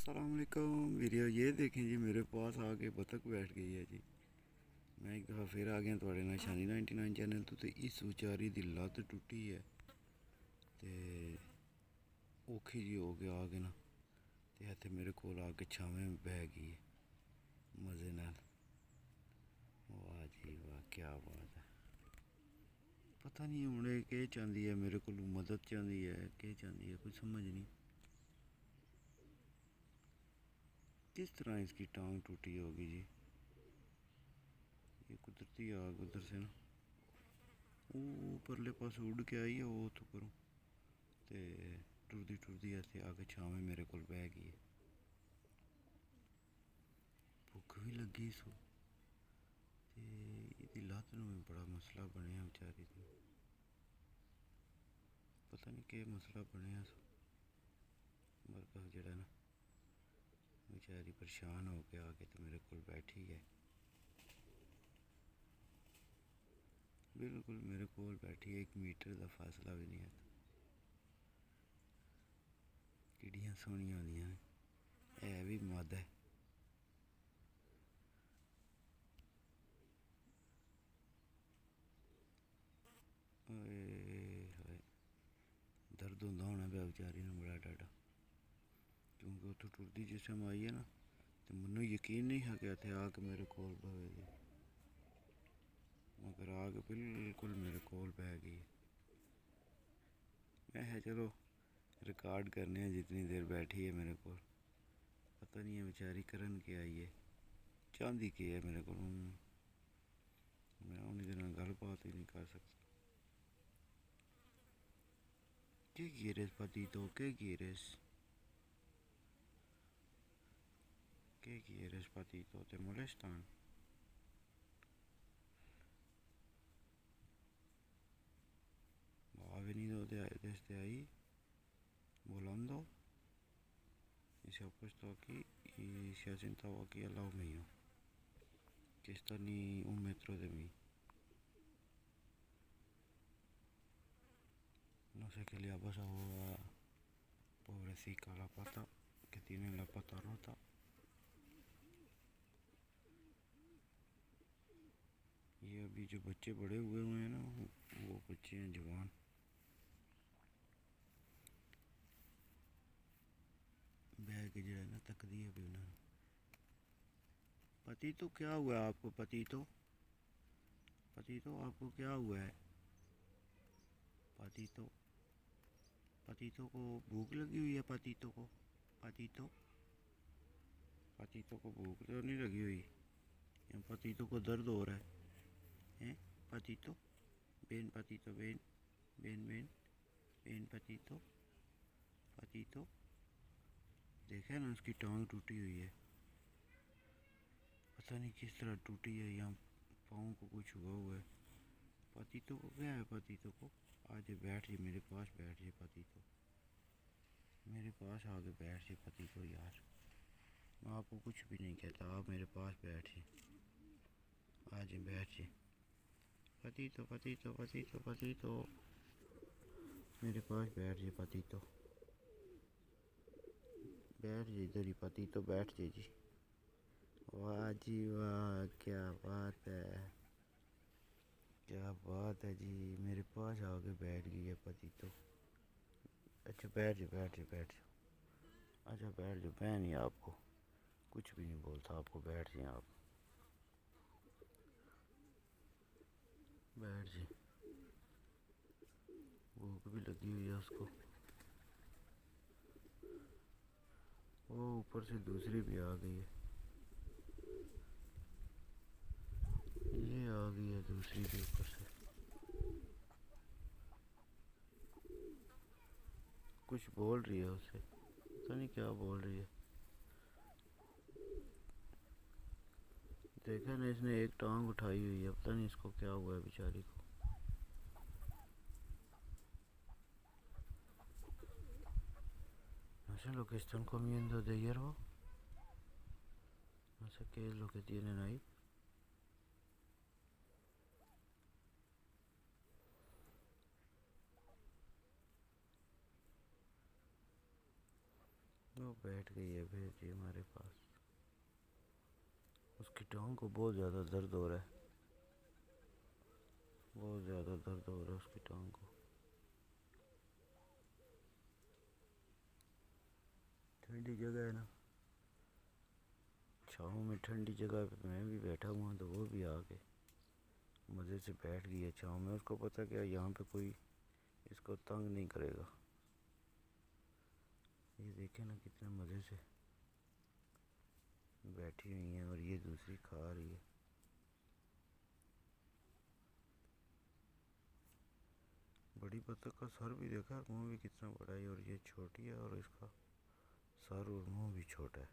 अस्सलाम वालेकुम वीडियो। ये देखें जी, मेरे पास आके बतख बैठ गई है जी। मैं एक दफ़ा फिर आ गया थोड़े नाल शानी 99 चैनल तो इस बेचारी दी लत्त टुटी है ते औखी जी हो गया आके ना ते इत्थे मेरे कोल आके छावें बह गई है मज़े नाल। वाह जी वाह, क्या बात है। पता नहीं हूँ केह् चाहती है, मेरे को मदद चाहती है, केह् चाहती है, कुछ समझ नहीं। किस तरह इसकी टांग टूटी होगी जी। ये कुदरती आग उधर से ना वो परले पास उड़ के आई है, वो तो करूँ ते टुरदी टुरदी ऐसे आके छावें मेरे को बह गई है। भुख भी लगी सो ते इहदी लत्त नूं भी बड़ा मसला बनया बेचारी दी। पता नहीं केह् मसला बनया सो बरकत जेह्ड़ा ना बेचारी परेशान हो के आके तो मेरे को बैठी है, बिल्कुल मेरे कोल बैठी है। 1 मीटर का फासला भी नहीं है। किड्डियां सोहनियां होंदियां ने, है भी मद है। हाय दर्द होंदा होना पिया बेचारी नूं बड़ा डाडा, क्योंकि उत्थों टुरदी जिस टाइम आई है ना तो मैनू यकीन नहीं हा कि इत्थे आके मेरे कोल बवेगी, मगर आके बिल्कुल मेरे कोल बह गई। मैं चलो रिकॉर्ड करने हैं जितनी देर बैठी है मेरे को। पता नहीं है बेचारी करन के आई है, चाहती के है मेरे को। मैं उन्हीं दिन गल बात ही नहीं कर सकता। ¿Qué quieres, patito? ¿Qué quieres? ¿Qué quieres, patito? ¿Te molestan? Ha venido desde ahí volando y se ha puesto aquí y se ha sentado aquí al lado mío, que está ni 1 metro de mí. No sé qué le ha pasado a pobrecita la pata, que tiene la pata rota. ये अभी जो बच्चे बड़े हुए हैं ना वो बच्चे हैं जवान। बैग जो है ना तक दी अभी उन्होंने। पति तो क्या हुआ है आपको? पति तो आपको क्या हुआ है? पति तो को भूख लगी हुई है। पति तो को भूख तो नहीं लगी हुई, या पति तो को दर्द हो रहा है? पति तो बेन, पति तो बेन बेन बेन बेन, पति तो देखा ना उसकी टांग टूटी हुई है। पता नहीं किस तरह टूटी है, या पाँव को कुछ हुआ है। पति तो को क्या है? पति तो को आज बैठ जाए मेरे पास, बैठ जाए पति तो मेरे पास आके बैठ जाए पति तो। यार मैं आपको कुछ भी नहीं कहता, आप मेरे पास बैठिए, आज बैठ जाए पति तो मेरे पास बैठ जाए पति तो। बैठ जाए इधर ही पति तो, बैठ जाए जी। वाह जी वाह, क्या बात है, क्या बात है जी, मेरे पास आके बैठ गई है पति तो। अच्छा बैठ जाओ। अच्छा बैठ जाओ, मैं नहीं आपको कुछ भी नहीं बोलता, आपको बैठ जाए आप, बैठ जाए। भूख भी लगी हुई है उसको। वो ऊपर से दूसरी भी आ गई है, ये आ गई है दूसरी भी ऊपर से। कुछ बोल रही है उसे, पता नहीं क्या बोल रही है। देखा ना, इसने एक टांग उठाई हुई है, पता नहीं इसको क्या हुआ है बेचारी को। No sé lo que están comiendo de hierro. No sé qué es lo que tienen ahí. वो बैठ गई है फिर जी हमारे पास। उसकी टांग को बहुत ज़्यादा दर्द हो रहा है, बहुत ज़्यादा दर्द हो रहा है उसकी टांग को। ठंडी जगह है ना, छाँव में ठंडी जगह पे मैं भी बैठा हुआ तो वो भी आके मज़े से बैठ गई है छाँव में। उसको पता क्या यहाँ पे कोई इसको तंग नहीं करेगा। ये देखे ना कितने मज़े से बैठी हुई है और ये दूसरी खा रही है। बड़ी बतख का सर भी देखा, मुंह भी कितना बड़ा है, और ये छोटी है और इसका सर और मुंह भी छोटा है।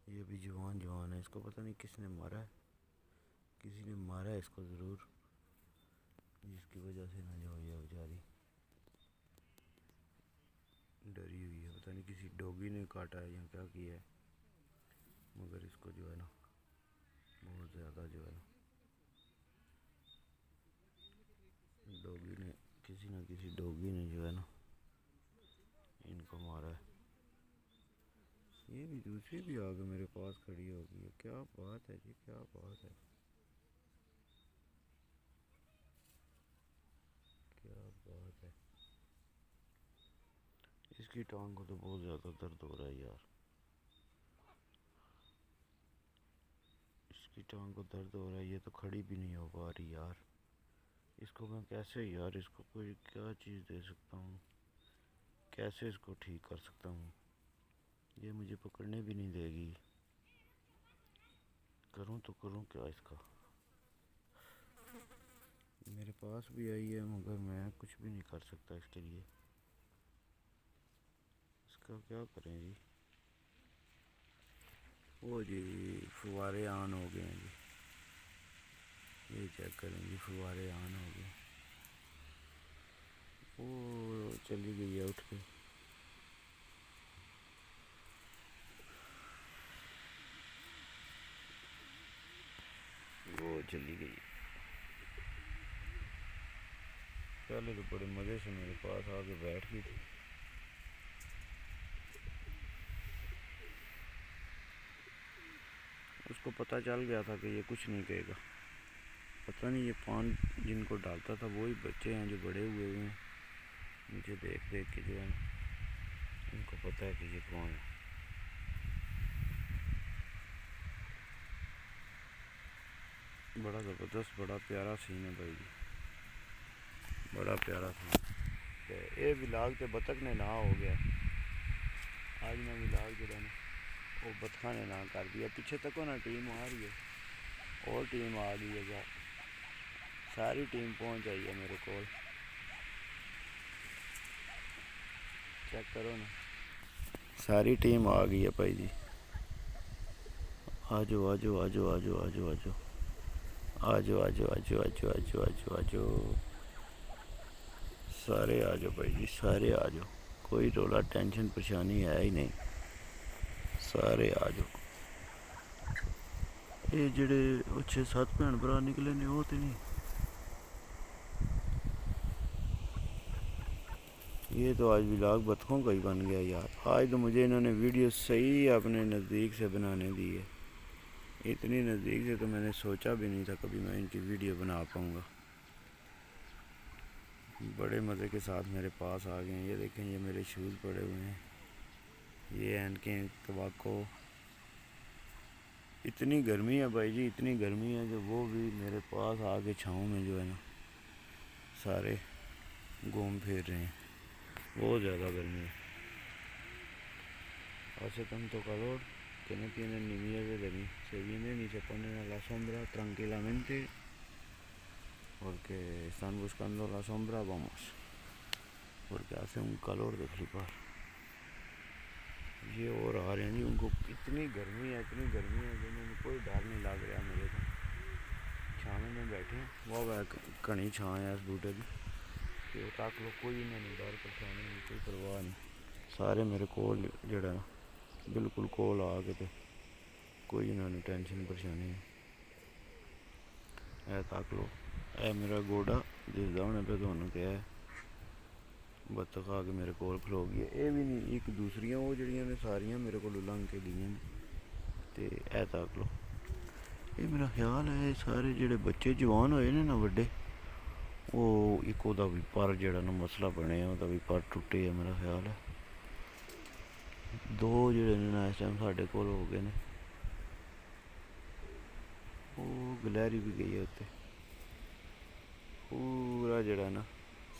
ये भी जवान है। इसको पता नहीं किसने मारा है, किसी ने मारा है इसको ज़रूर, जिसकी वजह से ना जो ये बेचारी डरी हुई है। पता नहीं किसी डॉगी ने काटा है या क्या किया है, मगर इसको जो है ना बहुत ज़्यादा जो है ना डॉगी ने, किसी न किसी डॉगी ने जो है ना इनको मारा है। ये भी दूसरी भी आगे मेरे पास खड़ी हो गई है। क्या बात है जी, क्या बात है, क्या बात है। इसकी टांग को तो बहुत ज़्यादा दर्द हो रहा है यार, इसकी टांग को दर्द हो रहा है। ये तो खड़ी भी नहीं हो पा रही यार। इसको मैं कैसे यार, इसको कोई क्या चीज़ दे सकता हूँ, कैसे इसको ठीक कर सकता हूँ। ये मुझे पकड़ने भी नहीं देगी, करूँ तो करूँ क्या इसका। मेरे पास भी आई है मगर मैं कुछ भी नहीं कर सकता इसके लिए। इसका क्या करें जी। वो जी फुवारे ऑन हो गए हैं जी, ये चेक करें जी, फुवारे ऑन हो गए। वो चली गई है उठ के, वो चली गई। पहले तो बड़े मज़े से मेरे पास आके बैठ गई थी। उसको पता चल गया था कि ये कुछ नहीं कहेगा। पता नहीं ये पान जिनको डालता था वही बच्चे हैं जो बड़े हुए हैं। मुझे देख देख के जो है इनको पता है कि ये कौन है। बड़ा ज़बरदस्त, बड़ा प्यारा सीन है भाई जी, बड़ा प्यारा सीन। तो ये विलाग तो बतख ने ना हो गया आज ना, विलाग जो है ना वो बतखा ने ना कर दिया। पीछे तको ना टीम आ रही है, और टीम आ गई है यार, सारी टीम पहुंच आई है मेरे को। चेक करो ना, सारी टीम आ गई है भाई जी। आजो आजो आजो आजो आजो आजो आजो आजो आजो आजो आजो आजो आजो, सारे आ जाओ भाई जी, सारे आ जाओ। कोई रोला टेंशन परेशानी है ही नहीं, सारे आ जाओ। ये जेड़े 6-7 भैन भरा निकले ने वो तो नहीं, ये तो आज व्लॉग बतखों का ही बन गया यार। आज तो मुझे इन्होंने वीडियो सही अपने नज़दीक से बनाने दी है। इतनी नज़दीक से तो मैंने सोचा भी नहीं था कभी मैं इनकी वीडियो बना पाऊँगा। बड़े मज़े के साथ मेरे पास आ गए हैं। ये देखें, ये मेरे शूज़ पड़े हुए हैं, ये एनकें तबाको। इतनी गर्मी है भाई जी, इतनी गर्मी है जो वो भी मेरे पास आके छाँव में जो है ना सारे घूम फिर रहे हैं। बहुत ज़्यादा गर्मी है। Hace tanto calor que no tienen ni miedo de mí. Se vienen y se ponen a la sombra tranquilamente porque están buscando la sombra, vamos, porque hace un calor de flipar। ये और आ रहे हैं जी, उनको इतनी गर्मी है कि उन्होंने कोई डर नहीं लग रहा मेरे को। छाँव में बैठे वो घनी छाँ है इस बूटे की, तो तक लो कोई इन्होंने डर परेशानी नहीं, कोई परवाह नहीं। सारे मेरे कोल जड़ा ना बिल्कुल कोल आ के, कोई इन्होंने टेंशन परेशानी नहीं। ए तक लो, ए मेरा गोडा जिसदा उन्हें पे तुहानू कहा है, ਬੱਤਖ ਆ ਕੇ ਮੇਰੇ ਕੋਲ ਖਲੋ ਗਈ। ਇਹ ਵੀ ਨਹੀਂ, ਇੱਕ ਦੂਸਰੀਆਂ ਉਹ ਜਿਹੜੀਆਂ ਨੇ ਸਾਰੀਆਂ ਮੇਰੇ ਕੋਲ ਲੰਘ ਕੇ ਗਈਆਂ ਨੇ। ਤੇ ਇਹ ਤੱਕ ਲੋ, ਇਹ ਮੇਰਾ ਖਿਆਲ ਹੈ ਇਹ ਸਾਰੇ ਜਿਹੜੇ ਬੱਚੇ ਜਵਾਨ ਹੋਏ ਨੇ ਨਾ ਵੱਡੇ, ਉਹ ਇੱਕ ਉਹਦਾ ਵੀ ਪਰ ਜਿਹੜਾ ਨਾ ਮਸਲਾ ਬਣਿਆ, ਉਹਦਾ ਵੀ ਪਰ ਟੁੱਟੇ ਆ ਮੇਰਾ ਖਿਆਲ ਹੈ। ਦੋ ਜਿਹੜੇ ਨੇ ਨਾ ਇਸ ਟਾਈਮ ਸਾਡੇ ਕੋਲ ਹੋ ਗਏ ਨੇ। ਉਹ ਗਲਹਿਰੀ ਵੀ ਗਈ ਹੈ ਉੱਤੇ। ਪੂਰਾ ਜਿਹੜਾ ਨਾ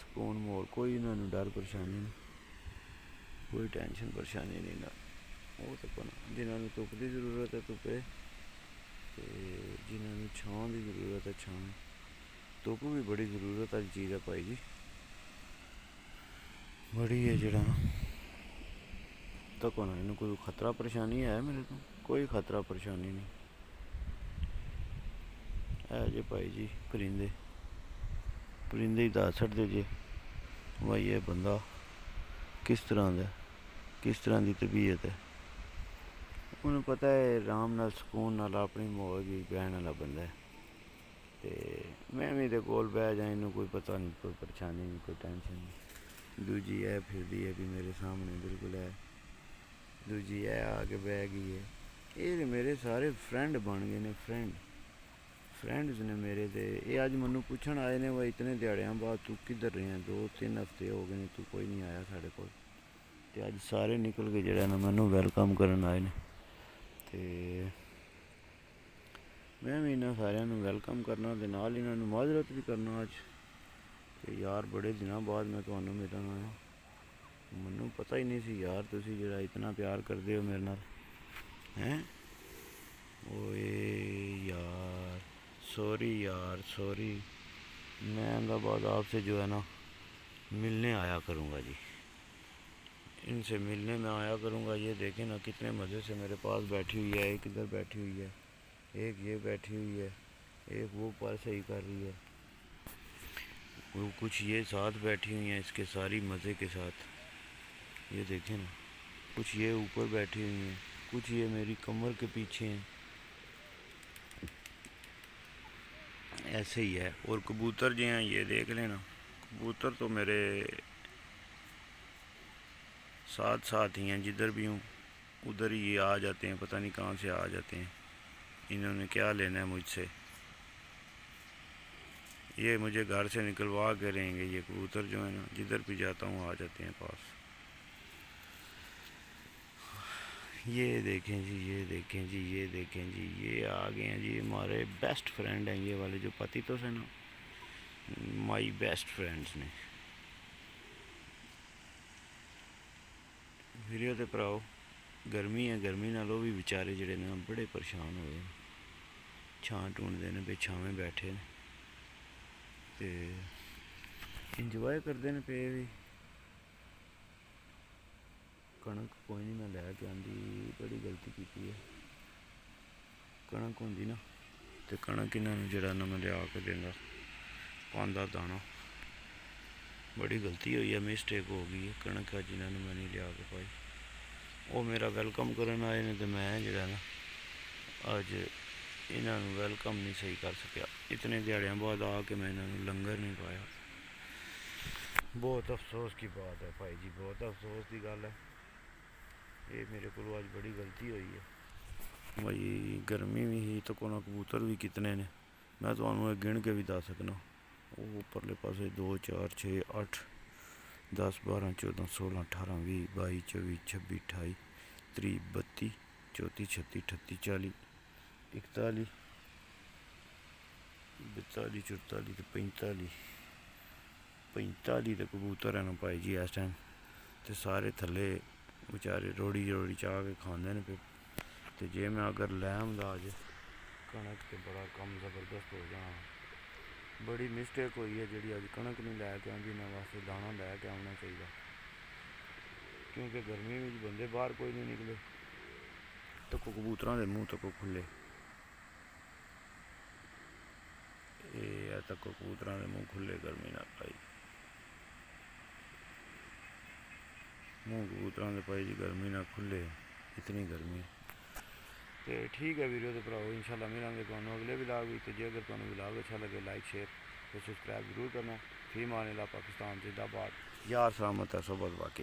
ਸਕੂਨ ਮਾਹੌਲ, ਕੋਈ ਇਹਨਾਂ ਨੂੰ ਡਰ ਪਰੇਸ਼ਾਨੀ ਨਹੀਂ, ਕੋਈ ਟੈਨਸ਼ਨ ਪਰੇਸ਼ਾਨੀ ਨਹੀਂ ਨਾ। ਉਹ ਤਾਂ ਆਪਣਾ ਜਿਨ੍ਹਾਂ ਨੂੰ ਧੁੱਪ ਦੀ ਜ਼ਰੂਰਤ ਹੈ ਧੁੱਪੇ, ਤੇ ਜਿਨ੍ਹਾਂ ਨੂੰ ਛਾਂ ਦੀ ਜ਼ਰੂਰਤ ਹੈ ਛਾਂ। ਧੁੱਪ ਵੀ ਬੜੀ ਜ਼ਰੂਰਤ ਵਾਲੀ ਚੀਜ਼ ਹੈ ਭਾਈ ਜੀ, ਬੜੀ ਹੈ। ਜਿਹੜਾ ਤੱਕ ਹੋਣਾ ਇਹਨੂੰ ਕੋਈ ਖਤਰਾ ਪਰੇਸ਼ਾਨੀ ਹੈ ਮੇਰੇ ਤੋਂ? ਕੋਈ ਖਤਰਾ ਪਰੇਸ਼ਾਨੀ ਨਹੀਂ। ਇਹ ਜੇ ਭਾਈ ਜੀ ਪਰਿੰਦੇ ਹੀ ਦੱਸ ਛੱਡਦੇ ਜੇ ਭਾਈ ਇਹ ਬੰਦਾ ਕਿਸ ਤਰ੍ਹਾਂ ਦਾ, ਕਿਸ ਤਰ੍ਹਾਂ ਦੀ ਤਬੀਅਤ ਹੈ। ਉਹਨੂੰ ਪਤਾ ਹੈ ਆਰਾਮ ਨਾਲ ਸਕੂਨ ਨਾਲ ਆਪਣੀ ਮੌਜ ਵੀ ਬਹਿਣ ਵਾਲਾ ਬੰਦਾ ਹੈ। ਤੇ ਮੈਂ ਵੀ ਇਹਦੇ ਕੋਲ ਬਹਿ ਜਾ, ਇਹਨੂੰ ਕੋਈ ਪਤਾ ਨਹੀਂ, ਕੋਈ ਪਰੇਸ਼ਾਨੀ ਨਹੀਂ, ਕੋਈ ਟੈਨਸ਼ਨ ਨਹੀਂ। ਦੂਜੀ ਇਹ ਫਿਰਦੀ ਹੈ ਵੀ ਮੇਰੇ ਸਾਹਮਣੇ ਬਿਲਕੁਲ ਹੈ। ਦੂਜੀ ਇਹ ਆ ਕੇ ਬਹਿ ਗਈ ਹੈ। ਇਹ ਮੇਰੇ ਸਾਰੇ ਫਰੈਂਡ ਬਣ ਗਏ ਨੇ, ਫਰੈਂਡਸ ਨੇ ਮੇਰੇ। ਤੇ ਇਹ ਅੱਜ ਮੈਨੂੰ ਪੁੱਛਣ ਆਏ ਨੇ ਵਾ ਇਤਨੇ ਦਿਹਾੜਿਆਂ ਬਾਅਦ ਤੂੰ ਕਿੱਧਰ ਰਿਹਾ, 2-3 ਹਫ਼ਤੇ ਹੋ ਗਏ ਨੇ ਤੂੰ ਕੋਈ ਨਹੀਂ ਆਇਆ ਸਾਡੇ ਕੋਲ। ਤੇ ਅੱਜ ਸਾਰੇ ਨਿਕਲ ਕੇ ਜਿਹੜਾ ਨਾ ਮੈਨੂੰ ਵੈਲਕਮ ਕਰਨ ਆਏ ਨੇ। ਤੇ ਮੈਂ ਵੀ ਇਹਨਾਂ ਸਾਰਿਆਂ ਨੂੰ ਵੈਲਕਮ ਕਰਨਾ ਤੇ ਨਾਲ ਇਹਨਾਂ ਨੂੰ ਮਾਜ਼ਰਤ ਵੀ ਕਰਨਾ ਅੱਜ। ਤੇ ਯਾਰ ਬੜੇ ਦਿਨਾਂ ਬਾਅਦ ਮੈਂ ਤੁਹਾਨੂੰ ਮਿਲਣ ਆਇਆ। ਮੈਨੂੰ ਪਤਾ ਹੀ ਨਹੀਂ ਸੀ ਯਾਰ ਤੁਸੀਂ ਜਿਹੜਾ ਇਤਨਾ ਪਿਆਰ ਕਰਦੇ ਹੋ ਮੇਰੇ ਨਾਲ ਹੈਂ। ओए यार सॉरी यार सॉरी। मैं अहमदाबाद आपसे जो है ना मिलने आया करूँगा जी, इनसे मिलने में आया करूँगा। ये देखें ना कितने मज़े से मेरे पास बैठी हुई है। एक इधर बैठी हुई है, एक ये बैठी हुई है, एक वो पर सही कर रही है, वो कुछ ये साथ बैठी हुई हैं इसके सारी मज़े के साथ। ये देखें ना, कुछ ये ऊपर बैठी हुई हैं, कुछ ये मेरी कमर के पीछे हैं। ऐसे ही है। और कबूतर जो हैं ये देख लेना, कबूतर तो मेरे साथ साथ ही हैं, जिधर भी हूँ उधर ही ये आ जाते हैं, पता नहीं कहाँ से आ जाते हैं। इन्होंने क्या लेना है मुझसे, ये मुझे घर से निकलवा के रहेंगे। ये कबूतर जो है ना जिधर भी जाता हूँ आ जाते हैं पास। ये देखें जी, ये देखें जी, ये देखें जी, ये आ गए हैं जी हमारे बेस्ट फ्रेंड हैं ये वाले जो पति तो है ना, माई बेस्ट फ्रेंड्स ने। वीडियो ते भराओ, गर्मी है, गर्मी नाल भी बेचारे जड़े ने बड़े परेशान होए, छां ढूंढते हैं, बेछावें बैठे ने ते इंजॉय करते हैं पे भी। कणक कोई नहीं मैं लैके आंदी, बड़ी गलती की है। कणक होंदी ना तो कणक इन्होंने जरा ना मैं लिया के देंदा पांदा दाना, बड़ी गलती हुई है, मिस्टेक हो गई है। कणक अज इन्होंने मैं नहीं लिया के पाई। वो मेरा वेलकम करन आए ने तो मैं जरा ना अज इन्होंने वेलकम नहीं सही कर सकिया। इतने दिहाड़ियां बाद आके मैं इन्होंने लंगर नहीं पाया। बहुत अफसोस की बात है भाई जी, बहुत अफसोस की गल है। ये मेरे को अज बड़ी गलती हुई है भाई। गर्मी भी ही तो कोना कबूतर भी कितने ने मैं तो गिन के भी दस सकना। वो उपरले पासे 2 4 6 8 10 12 14 16 18 20 22 24 26 28 30 32 34 36 38 40 41 42 44 तो 45 तो कबूतर है ना भाई जी इस टाइम। तो सारे थले बेचारे रोड़ी रोड़ी चाह के खाते हैं पे। तो जे मैं अगर लै आंदा अज कणक तो बड़ा कम जबरदस्त हो जाना। बड़ी मिस्टेक हुई है जी अज कणक नहीं लैके आंदी, इन्होंने वास्ते दाना लैके आना चाहिए, क्योंकि गर्मी में बंदे बाहर कोई नहीं निकले तो कबूतर के मूँह तक खुले। ये तक कबूतर के मूँह खुले गर्मी ना पाई, मूँह कबूतर के पाई जी गर्मी ना खुले, इतनी गर्मी। तो ठीक है वीडियो तो भराओ, इंशाल्लाह मिलेंगे तुहानू अगले व्लॉग भी। तो जे अगर तुहानू व्लॉग अच्छा लगे लाइक शेयर तो सब्सक्राइब जरूर करना। फी मान अल्लाह, पाकिस्तान जिंदाबाद। यार सलामत है सोबत बाकी।